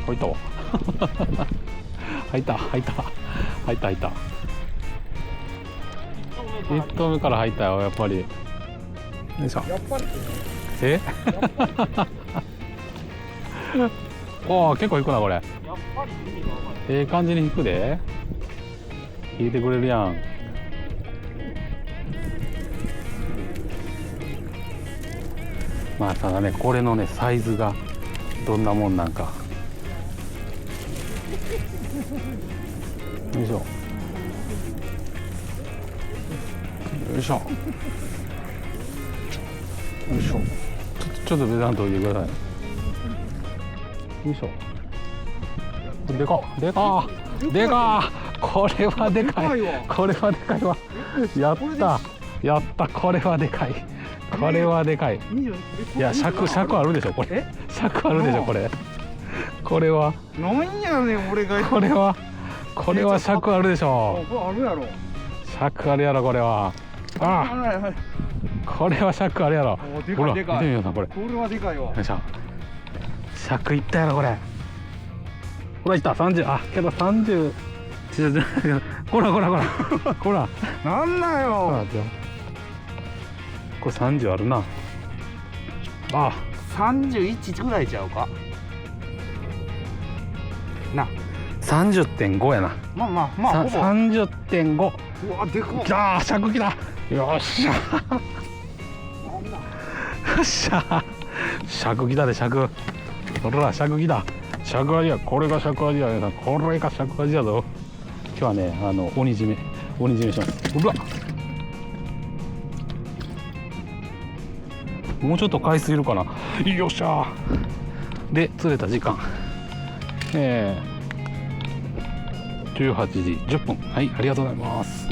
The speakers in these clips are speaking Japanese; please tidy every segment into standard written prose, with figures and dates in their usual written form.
入ったわ入った入った入った入った1投目から入ったよやっぱり。よいしょ。やっぱりえおお結構引くなこれ。やっぱり意味が分かる。ええ感じに引くで。引いてくれるやん。まあただねこれのねサイズがどんなもんなんか。よいしょよいしょよいしょ。ちょっとベタンと置いてください。よいしょ。でかっでかっでかっこれはでかい。これはでかいわ。やったやったこれはでかい。これはでかい。いや尺あるでしょこれ。尺あるでしょこれ。これはなんやねん俺が。これは尺あるでしょ。これあるやろ。尺あるやろこれは。あはいはい。これは尺あるやろ。でほら見てかいでかい。みようなこれ。これはでかいわ。よいしょ。尺いったやろこれ。ほらいった30。あけど30。こらこらこらこら。なんだほらよ。待ってよ。これ30あるな。あ31ぐらいちゃうかな。30.5やな。まあまあまあほぼ。30.5。うわでかっ。きたー尺きた。よっしゃよっしゃ尺きたで尺。ほら尺きた。尺味や。これが尺味や。これが尺味やぞ。今日はね鬼締めします。うわもうちょっと回数いるかな。よっしゃで釣れた時間18時10分。はいありがとうございます。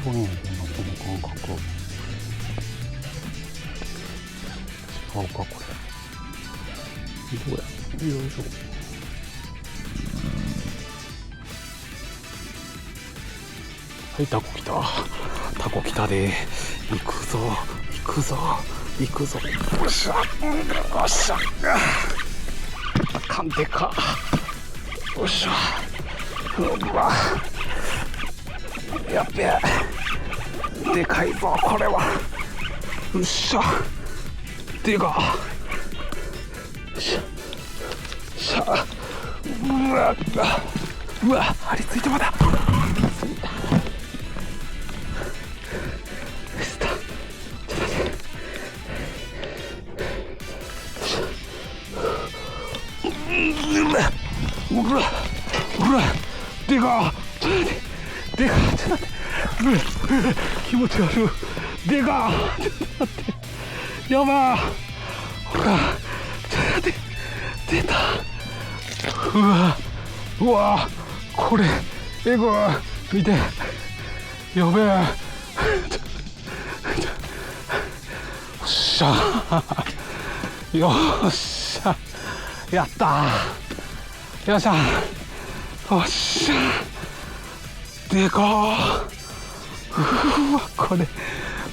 この感覚違うかこれ。どうや。よいしょ。はいタコ来た。タコ来たで。行くぞ行くぞ行くぞ。よっしゃよっしゃ。あかんでか。よっしゃ。うわやっべえでかいぞこれは。よっしゃでかっしゃしゃ。うわ張り付いてまだうわでかっ。ちょっと待ってでかっ。ちょっと待って気持ち悪い。でかっ。ちょっと待ってやばー。ほらちょっと待って出た。うわこれエゴ見てやべえ。よっしゃよっしゃやったー。よっしゃよっしゃでかー。うわこれ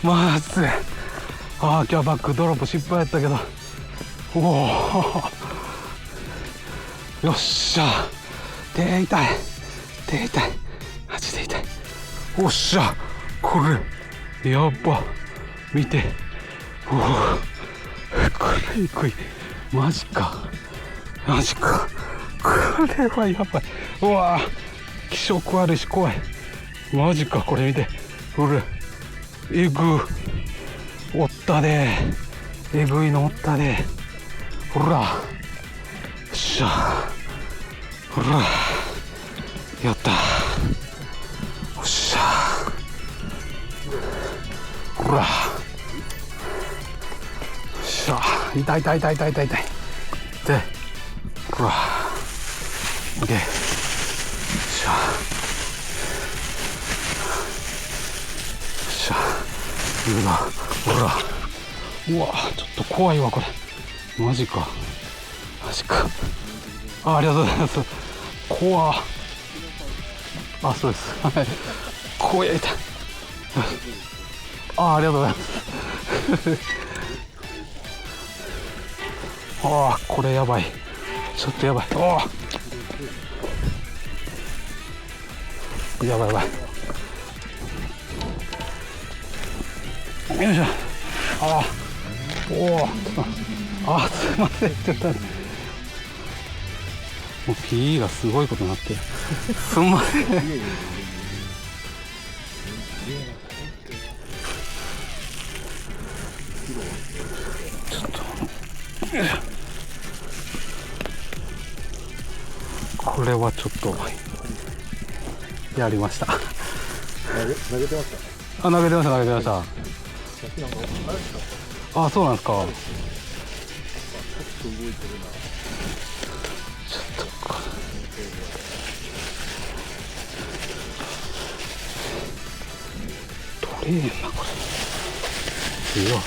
まずい。今日はバックドロップ失敗やったけどおおよっしゃ手痛い手痛いマジで痛い。おっしゃこれやっば見ておおこれいくいマジかマジかこれはやばい。うわ気色悪いし怖いマジか。これ見てこれえぐおったでえぐいのおったでほらよっしゃほらやったよっしゃほらよっしゃ痛い痛い痛い痛い痛い痛いでほらでよっしゃよっしゃうわほら、うわちょっと怖いわこれ、マジかマジか。ありがとうございます。怖っ。あ、そうです。はい。こうやりたい。ありがとうございます。あこれやばい。ちょっとやばい。やばいやばい。よいしょ。おお。すいません。ちょっと。もう PE がすごいことになってる。すんません。ちょっと。これはちょっとやりました。投げてました。投げてました。あ、そうなんですか。ちょっと取れねえなこれ。いいよ。よ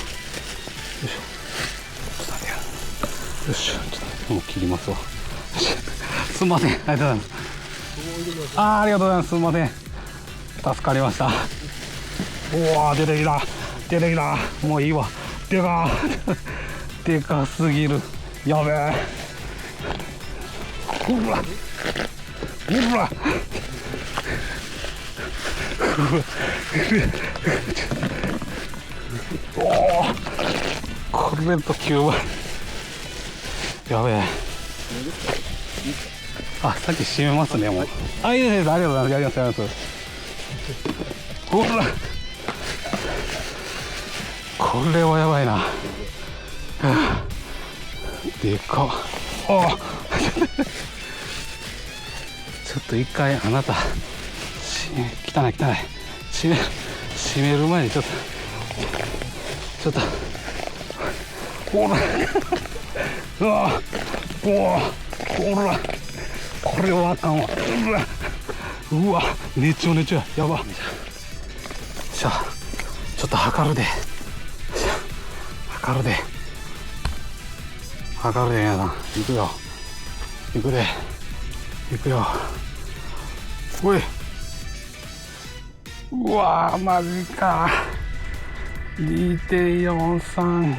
いしょ。ちょっと待ってよ。よし。ちょっともう切りますわ。すみません。ありがとうございます。ありがとうございます。すみません。助かりました。おお、出てきた。もういいわ。でかすぎる。やべえ。ほら。おお。これと9倍。やべえ。あ、さっき閉めますね、もう。あ、いいです。ありがとうございます。やります。ほら。これはやばいな。でかっ。ちょっと一回あなた汚い閉める前にちょっとほらほらこれはあかんわ。うわねちょやば。じゃあちょっと測るで皆さん。行くよ。おい。うわマジか。 2.43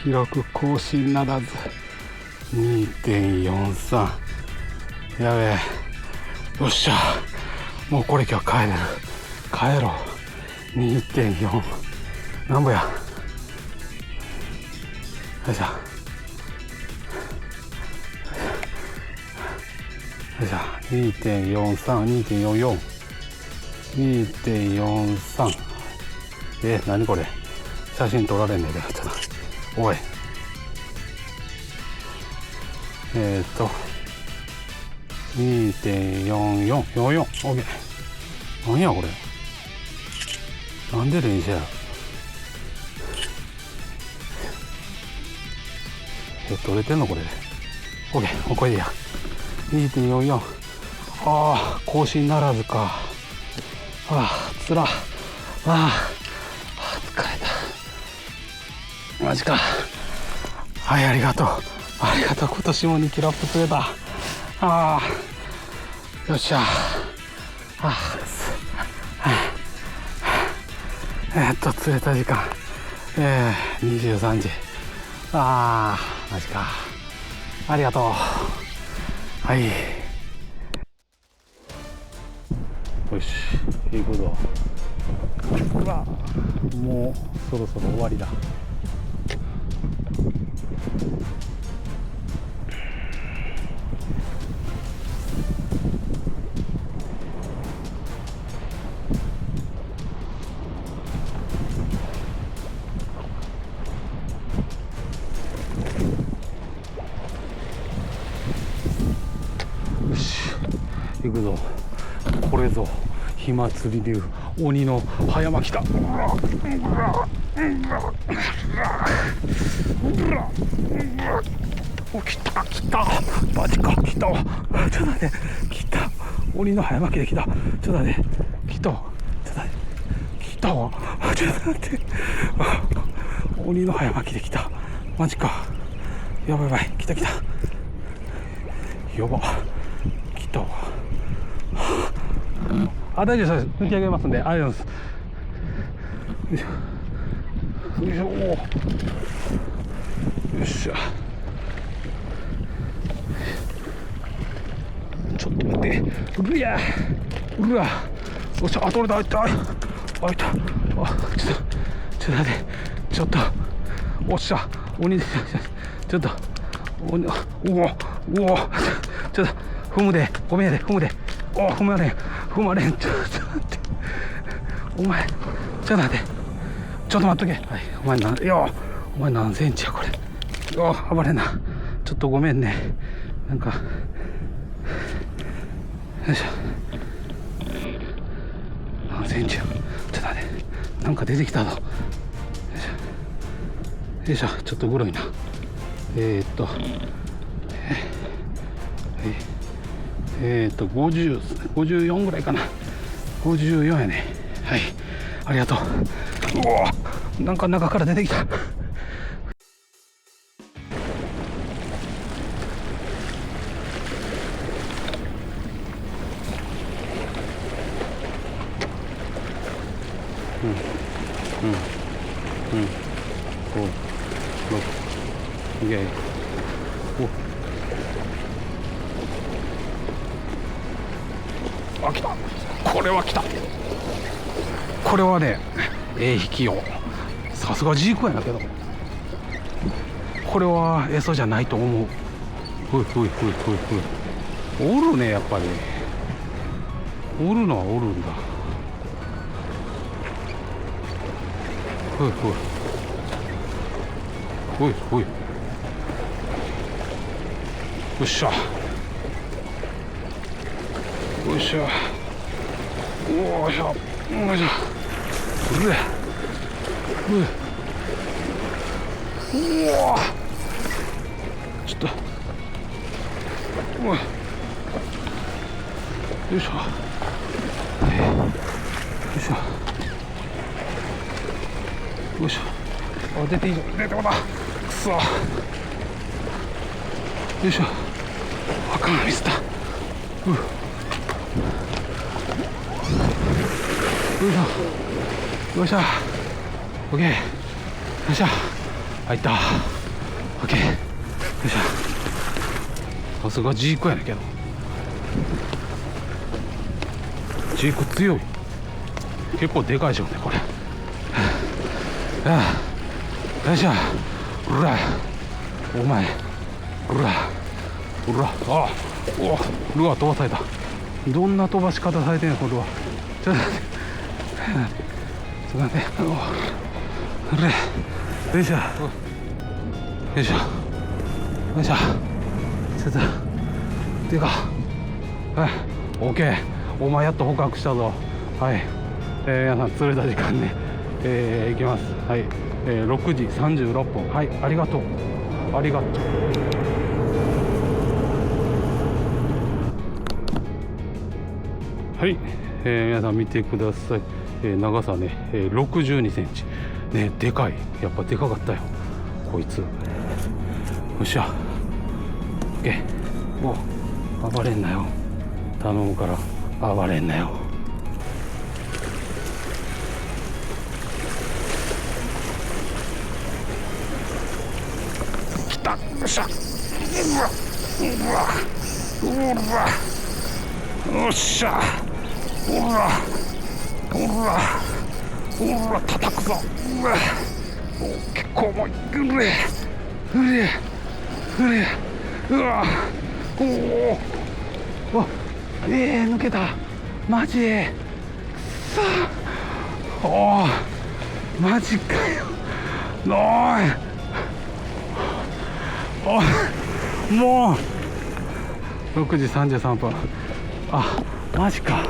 記録更新ならず。 2.43 やべえ。よっしゃ、もうこれ今日帰ろう。 2.4 なんぼや。よいしょ。2.43、2.44、2.43。何これ。写真撮られんねんけど、ちょっと。おい。2.44、44、OK。何やこれ。なんで電車や。撮れてんのこれで。OK、もうこれでいいや。2.44。更新ならずか。つら。疲れた。マジか。はい、ありがとう。今年も2キロアップ釣れた。よっしゃ。釣れた時間。23時。マジか。ありがとう。はい。よし、行くぞ。もうそろそろ終わりだ。よし、行くぞ。これぞ火祭り流鬼の葉山来た。来たマジか。来たわ。ちょっと待って。来た鬼の葉山来て。来た。ちょっと待って。来たわ。ちょっと待って。鬼の早巻きで来た。マジか。やばいやばい。来た来た。やば。来たわ。あ、大丈夫です。抜き上げますんで。ありがとうございます。よいしょ。よいしょ。ちょっと待って。うりゃ。うわ。よっしゃ。あ、取れた。あいた。あいた。あ、ちょっと待って。ちょっと。おっしゃ。鬼で。ちょっと。鬼。うお。ちょっと。踏むで。ごめんやで。踏むで。お、踏まれん。踏まれん。ちょっと待って。お前。ちょっと待って。ちょっと待っとけ。はい。お前何センチや、これ。暴れんな。ちょっとごめんね。なんか。よいしょ。何センチや。ちょっと待って。なんか出てきたぞ。よいしょ。ちょっとグロいな。54ぐらいかな。54やね。はい。ありがとう。おお、なんか中から出てきた。5、6、イエイ。あ、来た。これは来た。これはね、引きよ。さすがジークやなけど。これは餌じゃないと思う。おるね、やっぱり。おるのはおるんだ。よっしゃ。よいしょ。よいしょ。よいしょ。うわ。ちょっと。よいしょ。よいしょ。よいしょ。あ、出ていいぞ。出てもだ。くそ。よいしょ。あかん、ミスった。よいしょ。よいしょ。オッケー。よいしょ。入った。オッケー。よいしょ。さすがジークやねんけど。ジーク強い。結構でかいでしょうね、これ。よいしょ。うら。お前。うら。あ、うわ、飛ばされた。どんな飛ばし方されてんの、これは。ちょっと待って。ちょっと待って。よいしょ。よいしょ。よいしょ。ちょっと。でか。はい。オッケー。お前やっと捕獲したぞ。はい。皆さん釣れた時間ね。行きます。はい。6時36分。はい。ありがとう。ありがとう。はい。皆さん見てください。長さね、62センチ。ね、でかい。やっぱでかかったよ。こいつ。よっしゃ。オッケー。お、暴れんなよ。頼むから、暴れんなよ。来た。よっしゃ。よっしゃ。ほら叩くぞ。結構重い。うわ。お、抜けた。マジで。さあ。おー、マジかよ。もう6時33分。あ、マジか。